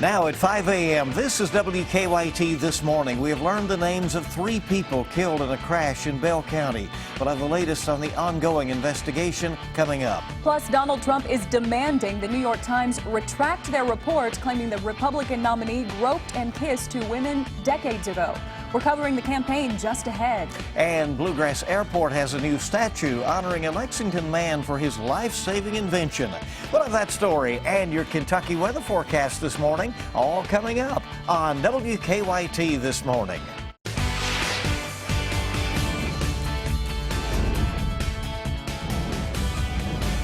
Now at 5 a.m., this is WKYT This Morning. We have learned the names of 3 people killed in a crash in Bell County. We'll have the latest on the ongoing investigation coming up. Plus, Donald Trump is demanding the New York Times retract their report claiming the Republican nominee groped and kissed 2 women decades ago. We're covering the campaign just ahead. And Bluegrass Airport has a new statue honoring a Lexington man for his life-saving invention. We'll have that story and your Kentucky weather forecast this morning, all coming up on WKYT This Morning.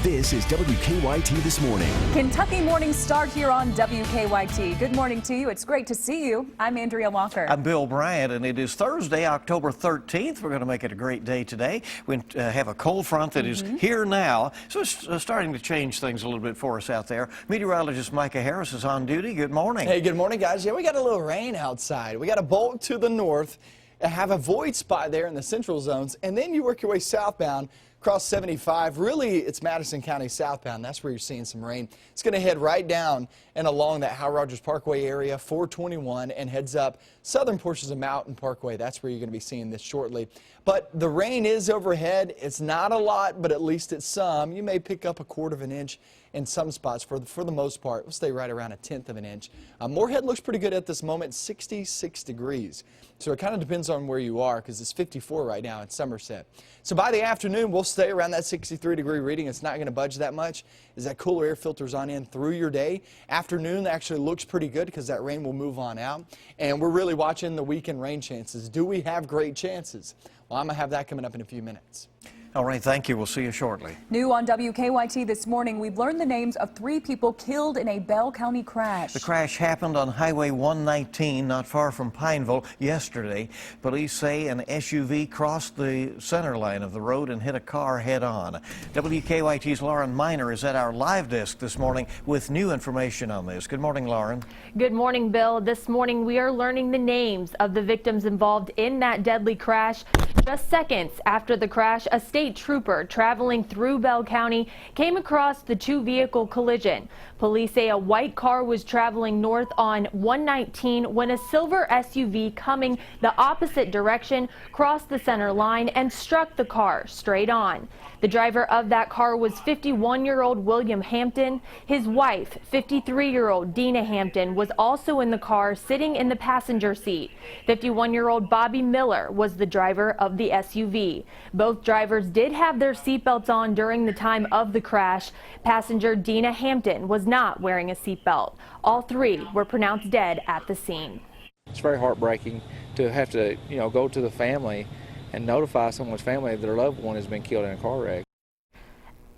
This is WKYT This Morning. Kentucky mornings start here on WKYT. Good morning to you. It's great to see you. I'm Andrea Walker. I'm Bill Bryant, and it is Thursday, October 13th. We're going to make it a great day today. We have a cold front that is here now, so it's starting to change things a little bit for us out there. Meteorologist Micah Harris is on duty. Good morning. Hey, good morning, guys. Yeah, we got a little rain outside. We got a bolt to the north, have a void spot there in the central zones, and then you work your way southbound. Across 75, really it's Madison County southbound. That's where you're seeing some rain. It's going to head right down and along that Howard Rogers Parkway area, 421, and heads up southern portions of Mountain Parkway. That's where you're going to be seeing this shortly. But the rain is overhead. It's not a lot, but at least it's some. You may pick up 1/4 of an inch in some spots. For the most part, we'll stay right around 1/10 of an inch. Moorhead looks pretty good at this moment, 66 degrees. So it kind of depends on where you are because it's 54 right now in Somerset. So by the afternoon, we'll stay around that 63-degree reading. It's not going to budge that much as that cooler air filters on in through your day. Afternoon actually looks pretty good because that rain will move on out. And we're really watching the weekend rain chances. Do we have great chances? Well, I'm going to have that coming up in a few minutes. All right, thank you. We'll see you shortly. New on WKYT this morning, we've learned the names of 3 people killed in a Bell County crash. The crash happened on Highway 119, not far from Pineville, yesterday. Police say an SUV crossed the center line of the road and hit a car head-on. WKYT's Lauren Miner is at our live desk this morning with new information on this. Good morning, Lauren. Good morning, Bill. This morning we are learning the names of the victims involved in that deadly crash. Just seconds after the crash, a state trooper traveling through Bell County came across the 2-vehicle collision. Police say a white car was traveling north on 119 when a silver SUV coming the opposite direction crossed the center line and struck the car straight on. The driver of that car was 51-year-old William Hampton. His wife, 53-year-old Dina Hampton, was also in the car sitting in the passenger seat. 51-year-old Bobby Miller was the driver of the SUV. Both drivers did have their seatbelts on during the time of the crash. Passenger Dina Hampton was not wearing a seatbelt. All 3 were pronounced dead at the scene. It's very heartbreaking to have to, go to the family and notify someone's family that their loved one has been killed in a car wreck.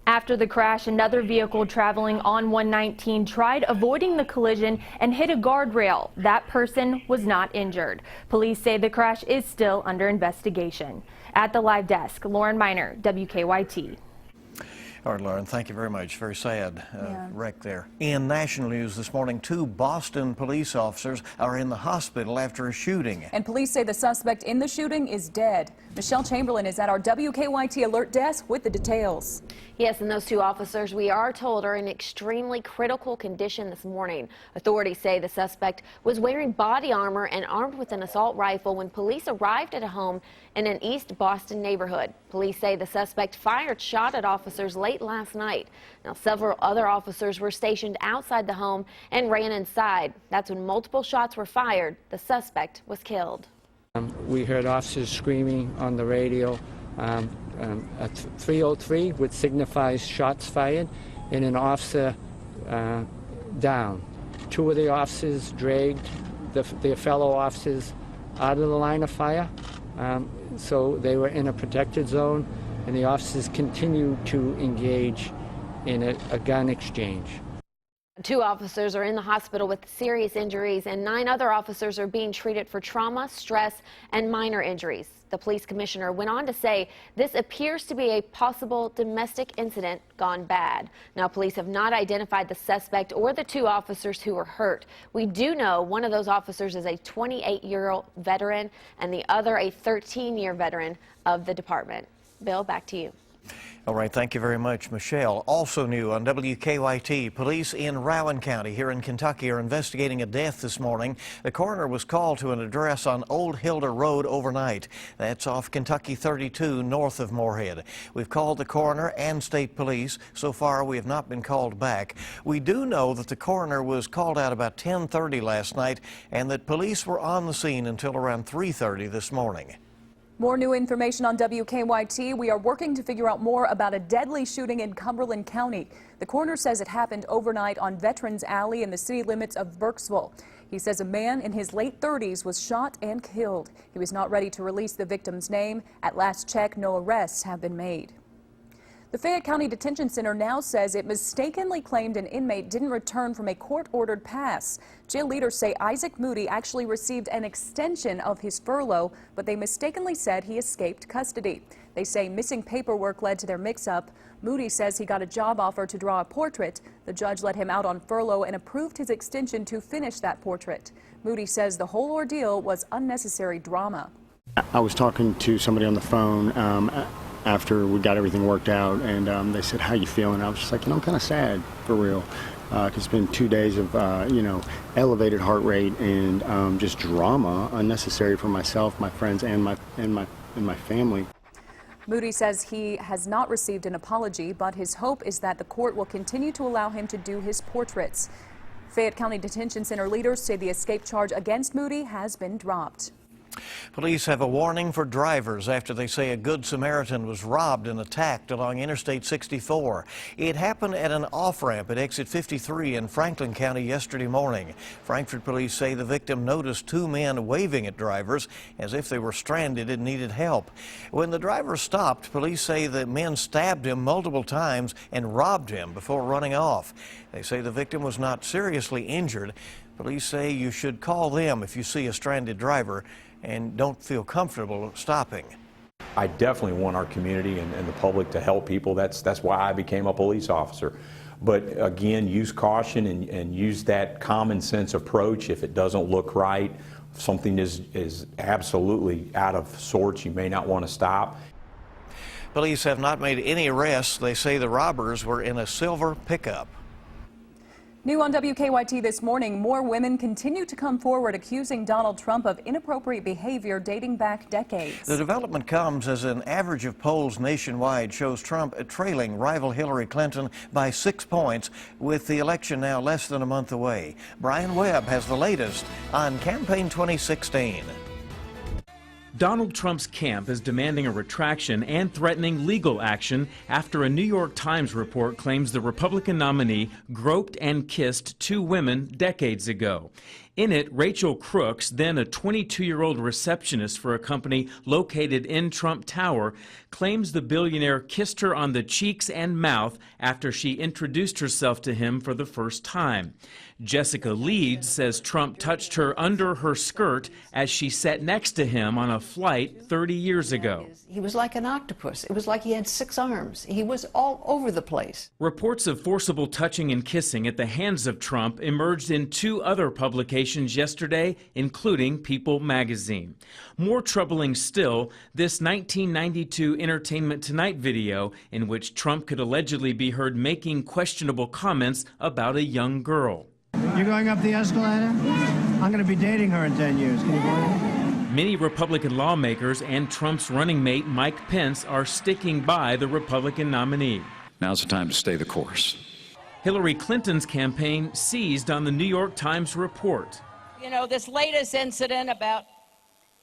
After the crash, another vehicle traveling on 119 tried avoiding the collision and hit a guardrail. That person was not injured. Police say the crash is still under investigation. At the live desk, Lauren Miner, WKYT. All right, Lauren, thank you very much. Very sad wreck there. In national news this morning, 2 Boston police officers are in the hospital after a shooting. And police say the suspect in the shooting is dead. Michelle Chamberlain is at our WKYT alert desk with the details. Yes, and those 2 officers, we are told, are in extremely critical condition this morning. Authorities say the suspect was wearing body armor and armed with an assault rifle when police arrived at a home in an East Boston neighborhood. Police say the suspect fired shot at officers late last night. Now, several other officers were stationed outside the home and ran inside. That's when multiple shots were fired. The suspect was killed. We heard officers screaming on the radio at 303, which signifies shots fired, and an officer down. 2 of the officers dragged their fellow officers out of the line of fire, so they were in a protected zone, and the officers continued to engage in a gun exchange. 2 officers are in the hospital with serious injuries, and 9 other officers are being treated for trauma, stress, and minor injuries. The police commissioner went on to say this appears to be a possible domestic incident gone bad. Now, police have not identified the suspect or the 2 officers who were hurt. We do know one of those officers is a 28-year-old veteran and the other a 13-year veteran of the department. Bill, back to you. All right, thank you very much, Michelle. Also new on WKYT, police in Rowan County here in Kentucky are investigating a death this morning. The coroner was called to an address on Old Hilda Road overnight. That's off Kentucky 32 north of Moorhead. We've called the coroner and state police. So far, we have not been called back. We do know that the coroner was called out about 10:30 last night and that police were on the scene until around 3:30 this morning. More new information on WKYT. We are working to figure out more about a deadly shooting in Cumberland County. The coroner says it happened overnight on Veterans Alley in the city limits of Burkesville. He says a man in his late 30s was shot and killed. He was not ready to release the victim's name. At last check, no arrests have been made. The Fayette County Detention Center now says it mistakenly claimed an inmate didn't return from a court-ordered pass. Jail leaders say Isaac Moody actually received an extension of his furlough, but they mistakenly said he escaped custody. They say missing paperwork led to their mix-up. Moody says he got a job offer to draw a portrait. The judge let him out on furlough and approved his extension to finish that portrait. Moody says the whole ordeal was unnecessary drama. I was talking to somebody on the phone after we got everything worked out, and they said, "How you feeling?" I was just like, I'm kind of sad, for real, because it's been 2 days of, elevated heart rate and just drama, unnecessary for myself, my friends, and my family. Moody says he has not received an apology, but his hope is that the court will continue to allow him to do his portraits. Fayette County Detention Center leaders say the escape charge against Moody has been dropped. Police have a warning for drivers after they say a Good Samaritan was robbed and attacked along Interstate 64. It happened at an off-ramp at exit 53 in Franklin County yesterday morning. Frankfort police say the victim noticed two men waving at drivers as if they were stranded and needed help. When the driver stopped, police say the men stabbed him multiple times and robbed him before running off. They say the victim was not seriously injured. Police say you should call them if you see a stranded driver and don't feel comfortable stopping. I definitely want our community and the public to help people. That's why I became a police officer. But again, use caution and use that common sense approach. If it doesn't look right, if something is absolutely out of sorts, you may not want to stop. Police have not made any arrests. They say the robbers were in a silver pickup. New on WKYT this morning, more women continue to come forward accusing Donald Trump of inappropriate behavior dating back decades. The development comes as an average of polls nationwide shows Trump trailing rival Hillary Clinton by 6 points, with the election now less than a month away. Brian Webb has the latest on Campaign 2016. Donald Trump's camp is demanding a retraction and threatening legal action after a New York Times report claims the Republican nominee groped and kissed two women decades ago. In it, Rachel Crooks, then a 22-year-old receptionist for a company located in Trump Tower, claims the billionaire kissed her on the cheeks and mouth after she introduced herself to him for the first time. Jessica Leeds says Trump touched her under her skirt as she sat next to him on a flight 30 years ago. He was like an octopus. It was like he had 6 arms. He was all over the place. Reports of forcible touching and kissing at the hands of Trump emerged in 2 other publications yesterday, including People magazine. More troubling still, this 1992 Entertainment Tonight video in which Trump could allegedly be heard making questionable comments about a young girl. You're going up the escalator? I'm going to be dating her in 10 years. Can you believe it? Many Republican lawmakers and Trump's running mate Mike Pence are sticking by the Republican nominee. Now's the time to stay the course. Hillary Clinton's campaign seized on the New York Times report. You know, this latest incident about,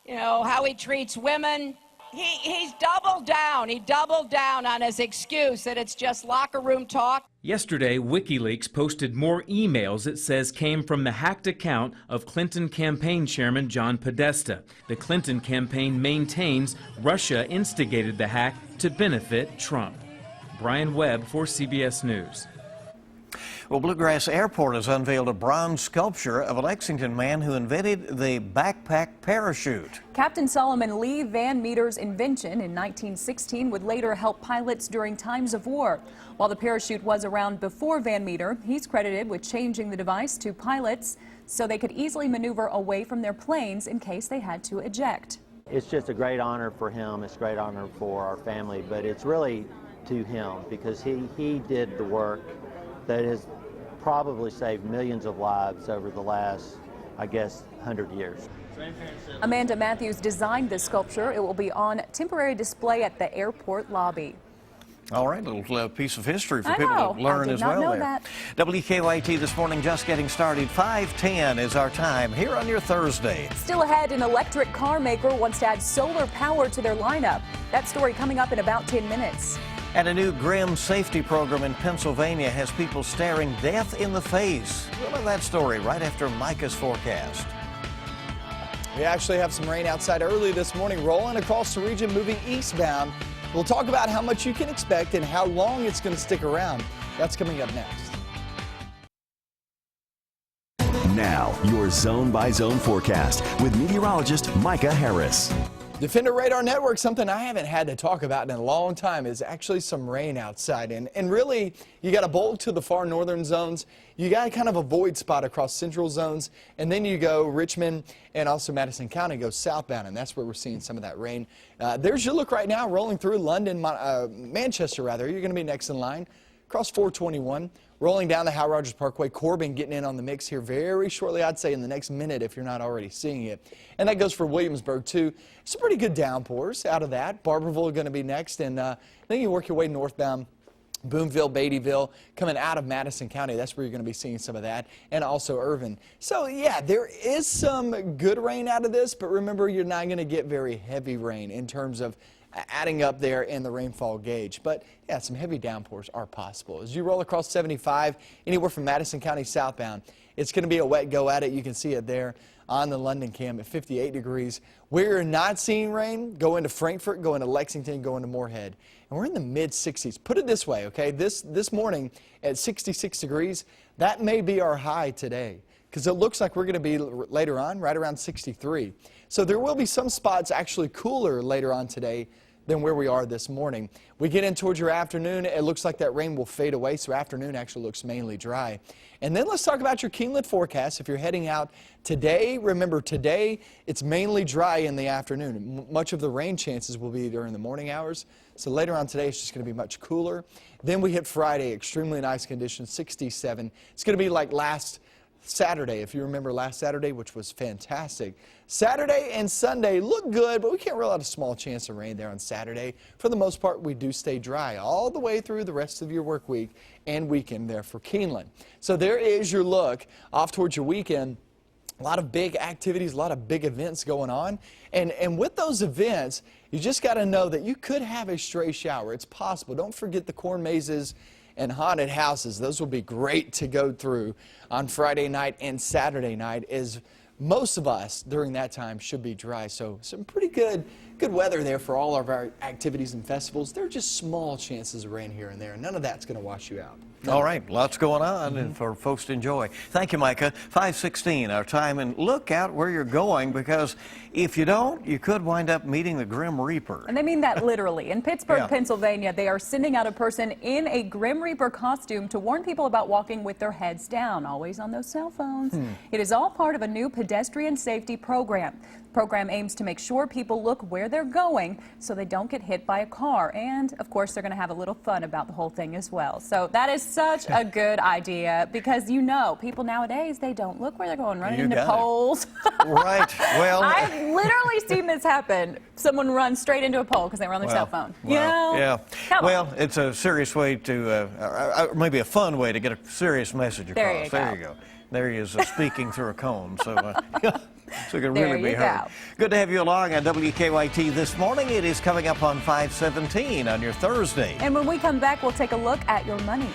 how he treats women, he's doubled down. He doubled down on his excuse that it's just locker room talk. Yesterday, WikiLeaks posted more emails it says came from the hacked account of Clinton campaign chairman John Podesta. The Clinton campaign maintains Russia instigated the hack to benefit Trump. Brian Webb for CBS News. Well, Bluegrass Airport has unveiled a bronze sculpture of a Lexington man who invented the backpack parachute. Captain Solomon Lee Van Meter's invention in 1916 would later help pilots during times of war. While the parachute was around before Van Meter, he's credited with changing the device to pilots so they could easily maneuver away from their planes in case they had to eject. It's just a great honor for him. It's a great honor for our family, but it's really to him because he did the work that has probably saved millions of lives over the last, I guess, 100 years. Amanda Matthews designed this sculpture. It will be on temporary display at the airport lobby. All right, a little piece of history for I people know. to learn I did as not well know there. that. WKYT this morning just getting started. 5:10 is our time here on your Thursday. Still ahead, an electric car maker wants to add solar power to their lineup. That story coming up in about 10 minutes. And a new grim safety program in Pennsylvania has people staring death in the face. We'll have that story right after Micah's forecast. We actually have some rain outside early this morning, rolling across the region, moving eastbound. We'll talk about how much you can expect and how long it's going to stick around. That's coming up next. Now, your zone-by-zone forecast with meteorologist Micah Harris. Defender Radar Network, something I haven't had to talk about in a long time, is actually some rain outside. And really, you got a bulk to the far northern zones. You got kind of a void spot across central zones. And then you go Richmond and also Madison County go southbound. And that's where we're seeing some of that rain. There's your look right now rolling through London, Manchester rather. You're going to be next in line. Across 421. Rolling down the Hal Rogers Parkway, Corbin getting in on the mix here very shortly, I'd say in the next minute if you're not already seeing it. And that goes for Williamsburg too. Some pretty good downpours out of that. Barberville going to be next, and then you work your way northbound. Boonville, Beattyville, coming out of Madison County. That's where you're going to be seeing some of that, and also Irvin. So, yeah, there is some good rain out of this, but remember, you're not going to get very heavy rain in terms of adding up there in the rainfall gauge. But, yeah, some heavy downpours are possible. As you roll across 75, anywhere from Madison County southbound, it's going to be a wet go at it. You can see it there on the London cam at 58 degrees. Where you're not seeing rain, go into Frankfort, go into Lexington, go into Moorhead. And we're in the mid-60s. Put it this way, okay? This morning at 66 degrees, that may be our high today, because it looks like we're going to be later on right around 63. So there will be some spots actually cooler later on today than where we are this morning. We get in towards your afternoon, it looks like that rain will fade away, so afternoon actually looks mainly dry. And then let's talk about your keeneland forecast. If you're heading out today, remember today it's mainly dry in the afternoon. Much of the rain chances will be during the morning hours. So later on today it's just going to be much cooler. Then we hit Friday, extremely nice conditions, 67. It's going to be like last Saturday, if you remember last Saturday, which was fantastic. Saturday and Sunday look good, but we can't rule out a small chance of rain there on Saturday. For the most part, we do stay dry all the way through the rest of your work week and weekend there for Keeneland. So there is your look off towards your weekend. A lot of big activities, a lot of big events going on. And with those events, you just got to know that you could have a stray shower. It's possible. Don't forget the corn mazes and haunted houses. Those will be great to go through on Friday night and Saturday night, as most of us during that time should be dry. So some pretty good weather there for all of our activities and festivals. There are just small chances of rain here and there. None of that's going to wash you out. All right, lots going on and for folks to enjoy. Thank you, Micah. 5:16 our time, and look out where you're going, because if you don't, you could wind up meeting the Grim Reaper. And they mean that literally. In Pittsburgh, Yeah. Pennsylvania, they are sending out a person in a Grim Reaper costume to warn people about walking with their heads down, always on those cell phones. It is all part of a new pedestrian safety program. The program aims to make sure people look where they're going so they don't get hit by a car. And, of course, they're going to have a little fun about the whole thing as well. So that is such a good idea, because, you know, people nowadays, they don't look where they're going, running You into got it. poles. Right. Well, I've literally seen this happen. Someone run straight into a pole because they were on their cell phone. You know? Yeah. Come Well, it's a serious way to, maybe a fun way to get a serious message across. There you go. There he is speaking through a cone. So, so it can There really be you heard. go. Good to have you along on WKYT this morning. It is coming up on 5:17 on your Thursday. And when we come back, we'll take a look at your money.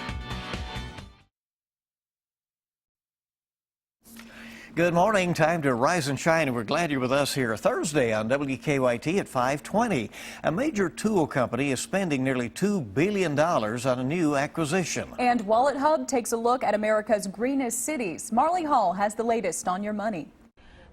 Good morning. Time to rise and shine, and we're glad you're with us here Thursday on WKYT at 5:20. A major tool company is spending nearly $2 billion on a new acquisition. And Wallet Hub takes a look at America's greenest cities. Marley Hall has the latest on your money.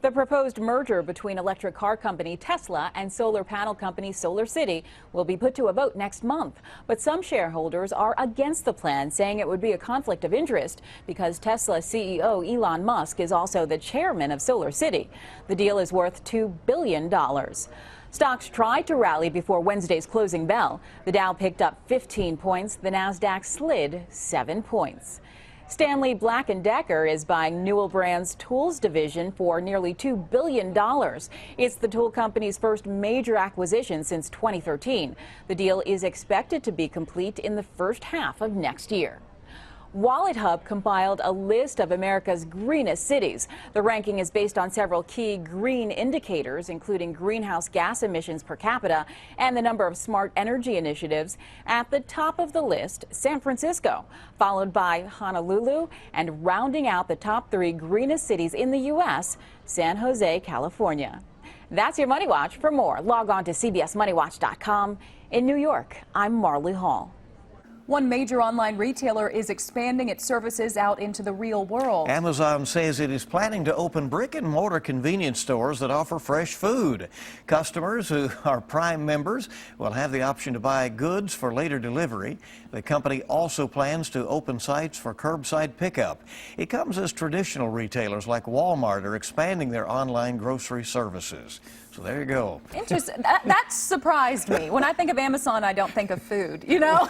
The proposed merger between electric car company Tesla and solar panel company SolarCity will be put to a vote next month. But some shareholders are against the plan, saying it would be a conflict of interest because Tesla CEO Elon Musk is also the chairman of SolarCity. The deal is worth $2 billion. Stocks tried to rally before Wednesday's closing bell. The Dow picked up 15 points. The Nasdaq slid 7 points. Stanley Black & Decker is buying Newell Brands' tools division for nearly $2 billion. It's the tool company's first major acquisition since 2013. The deal is expected to be complete in the first half of next year. Wallet Hub compiled a list of America's greenest cities. The ranking is based on several key green indicators, including greenhouse gas emissions per capita and the number of smart energy initiatives. At the top of the list, San Francisco, followed by Honolulu, and rounding out the top 3 greenest cities in the U.S., San Jose, California. That's your Money Watch. For more, log on to cbsmoneywatch.com. In New York, I'm Marley Hall. One major online retailer is expanding its services out into the real world. Amazon says it is planning to open brick-and-mortar convenience stores that offer fresh food. Customers who are Prime members will have the option to buy goods for later delivery. The company also plans to open sites for curbside pickup. It comes as traditional retailers like Walmart are expanding their online grocery services. So there you go. Interesting. That surprised me. When I think of Amazon, I don't think of food, you know?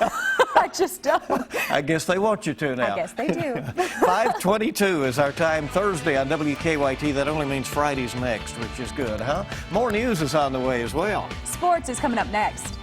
I just don't. I guess they want you to now. I guess they do. 5:22 is our time Thursday on WKYT. That only means Friday's next, which is good, huh? More news is on the way as well. Sports is coming up next.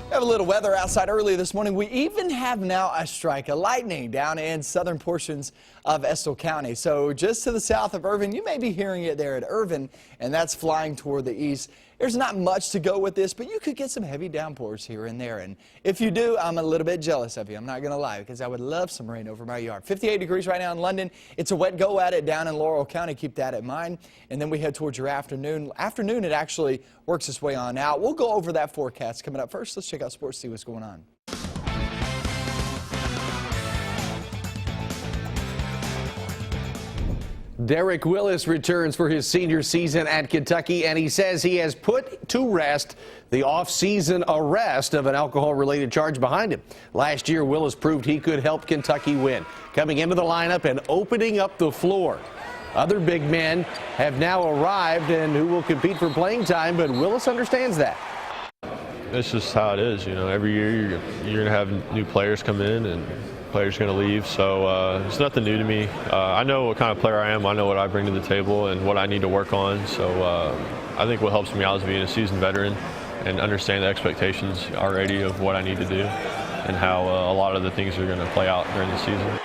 We have a little weather outside early this morning. We even have now a strike of lightning down in southern portions of Estill County. So just to the south of Irvin, you may be hearing it there at Irvin, and that's flying toward the east. There's not much to go with this, but you could get some heavy downpours here and there. And if you do, I'm a little bit jealous of you. I'm not going to lie, because I would love some rain over my yard. 58 degrees right now in London. It's a wet go at it down in Laurel County. Keep that in mind. And then we head towards your afternoon. Afternoon, it actually works its way on out. We'll go over that forecast coming up. First, let's check out sports, see what's going on. Derek Willis returns for his senior season at Kentucky, and he says he has put to rest the off-season arrest of an alcohol-related charge behind him. Last year, Willis proved he could help Kentucky win, coming into the lineup and opening up the floor. Other big men have now arrived and who will compete for playing time, but Willis understands that. It's just how it is, you know. Every year you're going to have new players come in and players going to leave, so it's nothing new to me. I know what kind of player I am. I know what I bring to the table and what I need to work on. So I think what helps me out is being a seasoned veteran and understand the expectations already of what I need to do and how a lot of the things are going to play out during the season.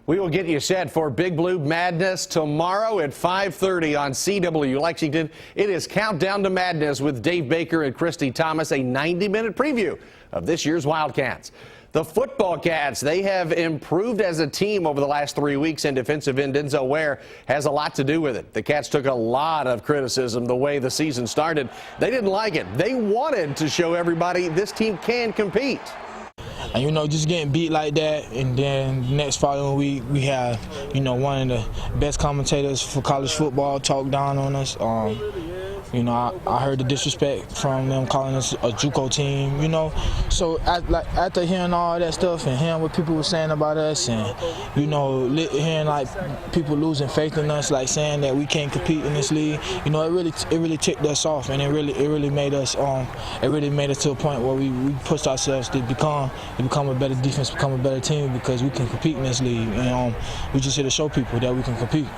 We will get you set for Big Blue Madness tomorrow at 5:30 on CW Lexington. It is Countdown to Madness with Dave Baker and Christy Thomas, a 90-minute preview of this year's Wildcats. The football Cats, they have improved as a team over the last 3 weeks, and defensive end Denzel Ware has a lot to do with it. The Cats took a lot of criticism the way the season started. They didn't like it. They wanted to show everybody this team can compete. And, you know, just getting beat like that, and then next following week we have, you know, one of the best commentators for college football talk down on us. You know, I heard the disrespect from them calling us a JUCO team, you know. So after hearing all that stuff and hearing what people were saying about us and, you know, hearing like people losing faith in us, like saying that we can't compete in this league, you know, it really ticked us off, and it really made us to a point where we pushed ourselves to become a better defense, become a better team, because we can compete in this league, and we just here to show people that we can compete.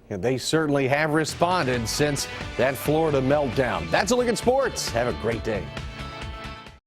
And they certainly have responded since that Florida meltdown. That's a look at sports. Have a great day.